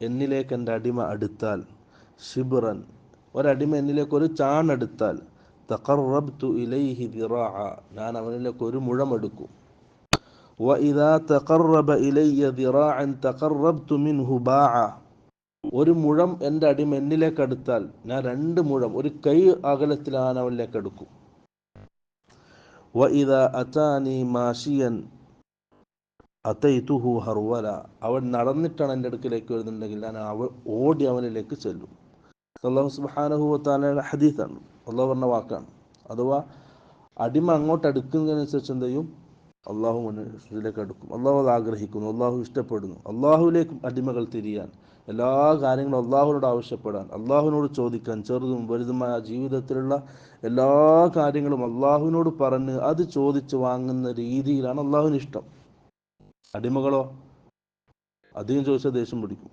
എന്നിലേക്ക് എൻ്റെ അടിമ അടുത്താൽ, ഷിബ്റൻ ഒരടിമ എന്നിലേക്ക് ഒരു ചാണെടുത്താൽ, തഖറബ്തു ഇലൈഹി ദിറാഅ ഞാൻ അവനിലേക്ക് ഒരു മുഴം എടുക്കും. വഇദാ തഖറബ ഇലയ്യ ദിറാഅൻ തഖറബ്തു മിൻഹു ബാഅ ഒരു മുഴം എൻ്റെ അടിമ എന്നിലേക്ക് അടുത്താൽ ഞാൻ 2 മുഴം ഒരു കൈ അകലത്തിലാണ് അവനിലേക്ക് എടുക്കും. വഇദാ അതാനി മാഷിയൻ അതൈതുഹു ഹർവല അവൻ നടന്നിട്ടാണ് എൻ്റെ അടുക്കിലേക്ക് വരുന്നുണ്ടെങ്കിൽ ഞാൻ ഓടി അവനിലേക്ക് ചെല്ലും. അല്ലാഹു സുബ്ഹാനഹു വ തആലയുടെ ഹദീസാണ്, അല്ലാഹു പറഞ്ഞ വാക്കാണ്. അഥവാ അടിമ അങ്ങോട്ട് അടുക്കുന്നതിനനുസരിച്ച് എന്ത് ചെയ്യും? അള്ളാഹു മുന്നിലേക്ക് അടുക്കും. അള്ളാഹു അത് ആഗ്രഹിക്കുന്നു, അള്ളാഹു ഇഷ്ടപ്പെടുന്നു. അള്ളാഹുവിലേക്ക് അടിമകൾ തിരിയാൻ, എല്ലാ കാര്യങ്ങളും അള്ളാഹുവിനോട് ആവശ്യപ്പെടാൻ, അള്ളാഹുവിനോട് ചോദിക്കാൻ, ചെറുതും വലുതുമായ ജീവിതത്തിലുള്ള എല്ലാ കാര്യങ്ങളും അള്ളാഹുവിനോട് പറഞ്ഞ് അത് ചോദിച്ച് വാങ്ങുന്ന രീതിയിലാണ് അള്ളാഹുവിന് ഇഷ്ടം. അടിമകളോ അധികം ചോദിച്ചാൽ ദേഷ്യം പിടിക്കും.